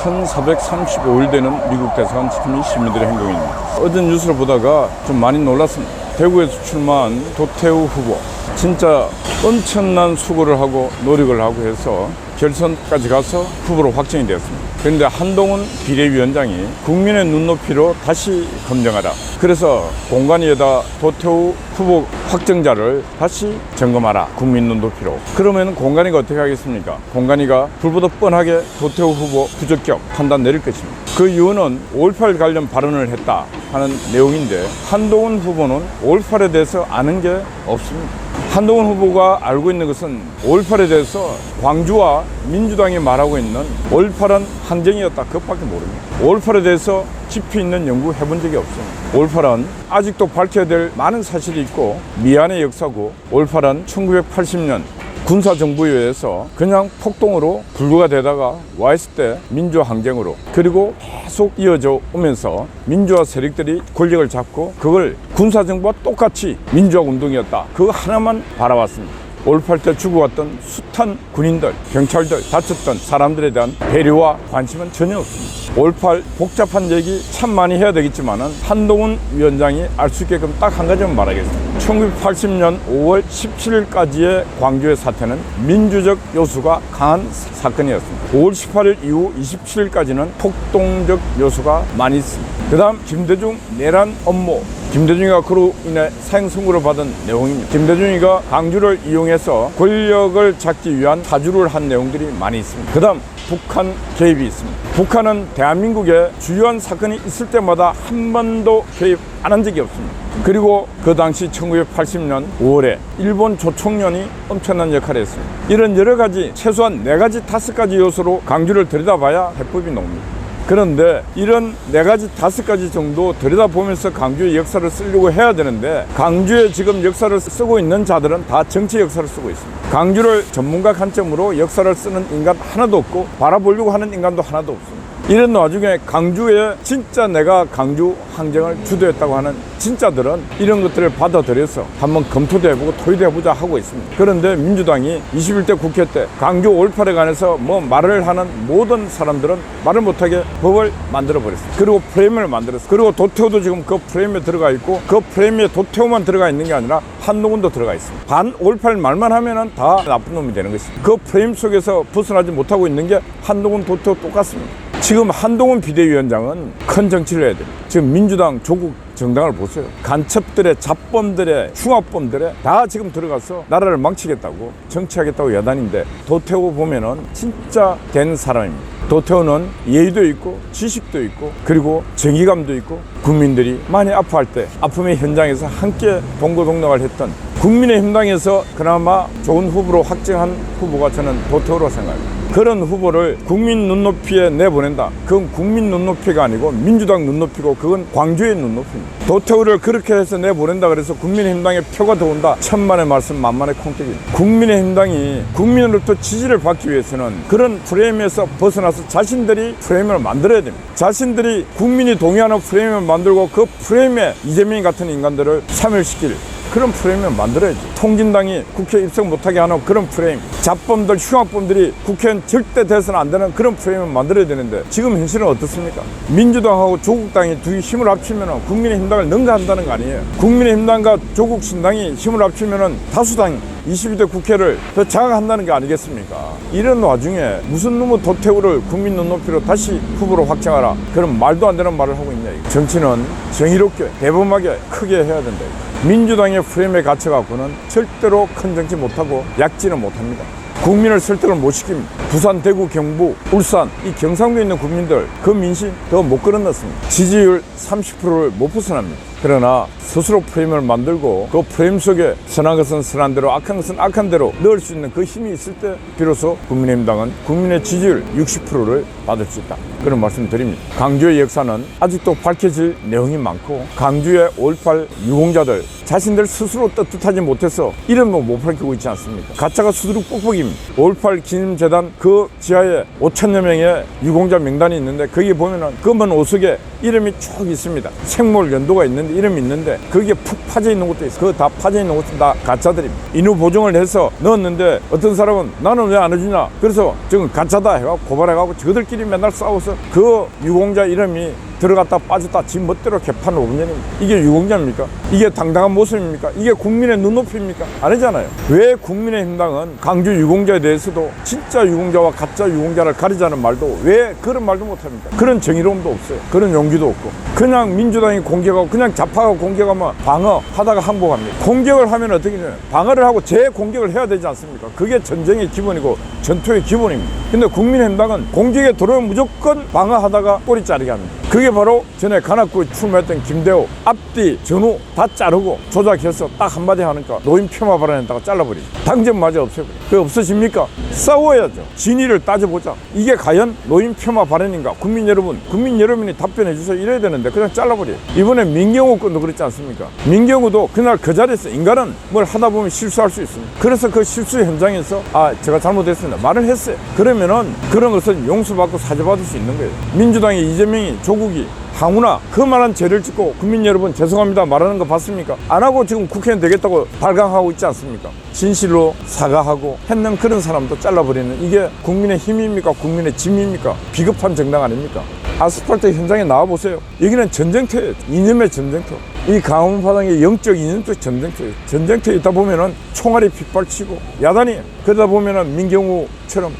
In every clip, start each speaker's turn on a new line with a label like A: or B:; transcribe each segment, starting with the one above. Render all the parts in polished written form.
A: 1435일 되는 미국 대사관 시민들의 행동입니다. 어제 뉴스를 보다가 좀 많이 놀랐습니다. 대구에서 출마한 도태우 후보, 진짜 엄청난 수고를 하고 노력을 하고 해서 결선까지 가서 후보로 확정이 되었습니다. 그런데 한동훈 비대위원장이 국민의 눈높이로 다시 검증하라. 그래서 공관위에다 도태우 후보 확정자를 다시 점검하라. 국민 눈높이로. 그러면 공관위가 어떻게 하겠습니까? 공관위가 불보듯 뻔하게 도태우 후보 부적격 판단 내릴 것입니다. 그 이유는 5.18 관련 발언을 했다 하는 내용인데 한동훈 후보는 5.18에 대해서 아는 게 없습니다. 한동훈 후보가 알고 있는 것은 5.18에 대해서 광주와 민주당이 말하고 있는 5.18은 항쟁이었다. 그것밖에 모릅니다. 5.18에 대해서 깊이 있는 연구 해본 적이 없습니다. 5.18은 아직도 밝혀야 될 많은 사실이 있고 미안의 역사고 5.18은 1980년 군사정부에 의해서 그냥 폭동으로 불구가 되다가 와 있을 때 민주화 항쟁으로 그리고 계속 이어져 오면서 민주화 세력들이 권력을 잡고 그걸 군사정부와 똑같이 민주화 운동이었다. 그거 하나만 바라봤습니다. 5.18 때 죽어왔던 숱한 군인들, 경찰들, 다쳤던 사람들에 대한 배려와 관심은 전혀 없습니다. 5.18 복잡한 얘기 참 많이 해야 되겠지만은 한동훈 위원장이 알 수 있게끔 딱 한 가지만 말하겠습니다. 1980년 5월 17일까지의 광주의 사태는 민주적 요소가 강한 사건이었습니다. 5월 18일 이후 27일까지는 폭동적 요소가 많이 있습니다. 그 다음 김대중 내란 업무, 김대중이가 그로 인해 사형 선고를 받은 내용입니다. 김대중이가 광주를 이용해서 권력을 잡기 위한 사주를 한 내용들이 많이 있습니다. 그 다음 북한 개입이 있습니다. 북한은 대한민국에 주요한 사건이 있을 때마다 한 번도 개입 안 한 적이 없습니다. 그리고 그 당시 1980년 5월에 일본 조총련이 엄청난 역할을 했습니다. 이런 여러 가지 최소한 4가지 5가지 요소로 광주를 들여다봐야 해법이 나옵니다. 그런데 이런 4가지 5가지 정도 들여다보면서 광주의 역사를 쓰려고 해야 되는데 광주에 지금 역사를 쓰고 있는 자들은 다 정치 역사를 쓰고 있습니다. 광주를 전문가 관점으로 역사를 쓰는 인간 하나도 없고 바라보려고 하는 인간도 하나도 없습니다. 이런 와중에 광주에 진짜 내가 광주 항쟁을 주도했다고 하는 진짜들은 이런 것들을 받아들여서 한번 검토도 해보고 토의도 해보자 하고 있습니다. 그런데 민주당이 21대 국회 때 광주 5.18에 관해서 뭐 말을 하는 모든 사람들은 말을 못하게 법을 만들어버렸습니다. 그리고 프레임을 만들었어요. 그리고 도태우도 지금 그 프레임에 들어가 있고 그 프레임에 도태우만 들어가 있는 게 아니라 한동훈도 들어가 있습니다. 반 5.18 말만 하면은 다 나쁜 놈이 되는 것입니다. 그 프레임 속에서 벗어나지 못하고 있는 게 한동훈, 도태우 똑같습니다. 지금 한동훈 비대위원장은 큰 정치를 해야 됩니다. 지금 민주당 조국 정당을 보세요. 간첩들의 잡범들의 흉악범들의 다 지금 들어가서 나라를 망치겠다고 정치하겠다고 야단인데 도태우 보면은 진짜 된 사람입니다. 도태우는 예의도 있고 지식도 있고 그리고 정의감도 있고 국민들이 많이 아파할 때 아픔의 현장에서 함께 동고동락을 했던 국민의힘당에서 그나마 좋은 후보로 확정한 후보가 저는 도태우라고 생각합니다. 그런 후보를 국민 눈높이에 내보낸다. 그건 국민 눈높이가 아니고 민주당 눈높이고 그건 광주의 눈높이입니다. 도태우를 그렇게 해서 내보낸다 그래서 국민의힘당에 표가 더 온다. 천만의 말씀 만만의 콩떡입니다. 국민의힘당이 국민으로부터 지지를 받기 위해서는 그런 프레임에서 벗어나서 자신들이 프레임을 만들어야 됩니다. 자신들이 국민이 동의하는 프레임을 만들고 그 프레임에 이재명 같은 인간들을 사멸시킬 그런 프레임을 만들어야지. 통진당이 국회에 입성 못하게 하는 그런 프레임, 잡범들, 흉악범들이 국회는 절대 돼서는 안 되는 그런 프레임을 만들어야 되는데 지금 현실은 어떻습니까? 민주당하고 조국당이 둘이 힘을 합치면 국민의힘당을 능가한다는 거 아니에요. 국민의힘당과 조국신당이 힘을 합치면 다수당 22대 국회를 더 장악한다는 게 아니겠습니까? 이런 와중에 무슨 놈의 도태우를 국민 눈높이로 다시 후보로 확정하라. 그런 말도 안 되는 말을 하고 있냐. 정치는 정의롭게 대범하게 크게 해야 된다. 민주당의 프레임에 갇혀갖고는 절대로 큰 정치 못하고 약진은 못합니다. 국민을 설득을 못 시킵니다. 부산, 대구, 경북, 울산 이 경상도에 있는 국민들 그 민심 더 못 끌어넣습니다. 지지율 30%를 못 벗어납니다. 그러나 스스로 프레임을 만들고 그 프레임 속에 선한 것은 선한 대로 악한 것은 악한 대로 넣을 수 있는 그 힘이 있을 때 비로소 국민의힘당은 국민의 지지율 60%를 받을 수 있다. 그런 말씀 드립니다. 광주의 역사는 아직도 밝혀질 내용이 많고 광주의 5.18 유공자들 자신들 스스로 떳떳하지 못해서 이름도 못 밝히고 있지 않습니까? 가짜가 수두룩 뻑뻑입니다. 5.18 기념재단 그 지하에 5천여 명의 유공자 명단이 있는데 거기 보면은 검은 오석에 이름이 쭉 있습니다. 생물 연도가 있는데 이름이 있는데 거기에 푹 파져 있는 것도 있어. 그거 다 파져 있는 것은 다 가짜들입니다. 인후 보정을 해서 넣었는데 어떤 사람은 나는 왜 안 해주냐, 그래서 지금 가짜다 해가지고 고발해가지고 저들끼리 맨날 싸워서 그 유공자 이름이 들어갔다 빠졌다 지 멋대로 개판 5분전입니다. 이게 유공자입니까? 이게 당당한 모습입니까? 이게 국민의 눈높이입니까? 아니잖아요. 왜 국민의힘당은 강주 유공자에 대해서도 진짜 유공자와 가짜 유공자를 가리자는 말도 왜 그런 말도 못합니까? 그런 정의로움도 없어요. 그런 용기도 없고 그냥 민주당이 공격하고 그냥 좌파가 공격하면 방어하다가 항복합니다. 공격을 하면 어떻게 되냐, 방어를 하고 재공격을 해야 되지 않습니까? 그게 전쟁의 기본이고 전투의 기본입니다. 근데 국민의힘당은 공격에 들어오면 무조건 방어하다가 꼬리 자르게 합니다. 그게 바로 전에 관악구에 출마했던 김대호 앞뒤 전후 다 자르고 조작해서 딱 한마디 하니까 노인 폄하 발언했다가 잘라버리죠. 당전마저 없애버려요. 그게 없어집니까? 싸워야죠. 진위를 따져보자. 이게 과연 노인 폄하 발언인가? 국민 여러분이 답변해 주세요. 이래야 되는데 그냥 잘라버려요. 이번에 민경우 건도 그랬지 않습니까? 민경우도 그날 그 자리에서 인간은 뭘 하다 보면 실수할 수 있습니다. 그래서 그 실수 현장에서 제가 잘못했습니다 말을 했어요. 그러면은 그런 것은 용서받고 사죄받을 수 있는 거예요. 민주당의 이재명이 조국이 항우나 그만한 죄를 짓고 국민 여러분 죄송합니다 말하는 거 봤습니까? 안 하고 지금 국회의원 되겠다고 발광하고 있지 않습니까? 진실로 사과하고 했는 그런 사람도 잘라버리는, 이게 국민의 힘입니까? 국민의 짐입니까? 비겁한 정당 아닙니까? 아스팔트 현장에 나와보세요. 여기는 전쟁터예요. 이념의 전쟁터. 이 강원파당의 영적 이념적 전쟁터예요. 전쟁터에 있다 보면은 총알이 빗발치고 야단이, 그러다 보면은 민경우처럼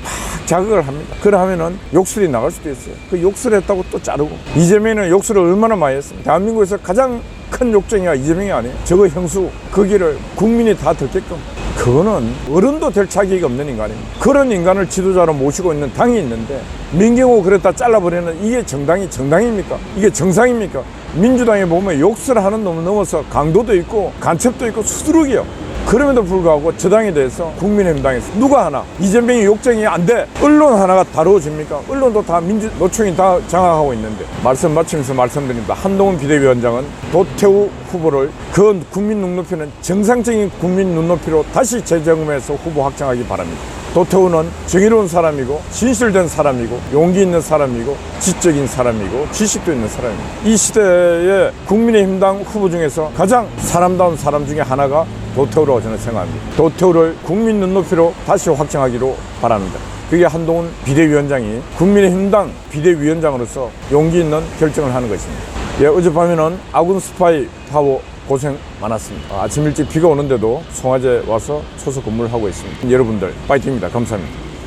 A: 자극을 합니다. 그러면은 욕설이 나갈 수도 있어요. 그 욕설을 했다고 또 자르고. 이재명은 욕설을 얼마나 많이 했습니까? 대한민국에서 가장 큰 욕쟁이가 이재명이 아니에요. 저거 형수 거기를 국민이 다 듣게끔. 그거는 어른도 될 자격이 없는 인간입니다. 그런 인간을 지도자로 모시고 있는 당이 있는데 민경우 그랬다 잘라버리는, 이게 정당입니까? 이게 정상입니까? 민주당에 보면 욕설하는 놈을 넘어서 강도도 있고 간첩도 있고 수두룩이요. 그럼에도 불구하고 저 당에 대해서 국민의힘당에서 누가 하나 이재명이 욕쟁이 안 돼, 언론 하나가 다루어집니까? 언론도 다 노총이 다 장악하고 있는데. 말씀 마치면서 말씀드립니다. 한동훈 비대위원장은 도태우 후보를 그 국민 눈높이는 정상적인 국민 눈높이로 다시 재점검해서 후보 확정하기 바랍니다. 도태우는 정의로운 사람이고 진실된 사람이고 용기 있는 사람이고 지적인 사람이고 지식도 있는 사람입니다. 이 시대의 국민의힘당 후보 중에서 가장 사람다운 사람 중에 하나가 도태우라고 저는 생각합니다. 도태우를 국민 눈높이로 다시 확정하기로 바랍니다. 그게 한동훈 비대위원장이 국민의힘당 비대위원장으로서 용기 있는 결정을 하는 것입니다. 어젯밤에는 아군 스파이 파워 고생 많았습니다. 아침 일찍 비가 오는데도 송화제 와서 초소 근무를 하고 있습니다. 여러분들 파이팅입니다. 감사합니다.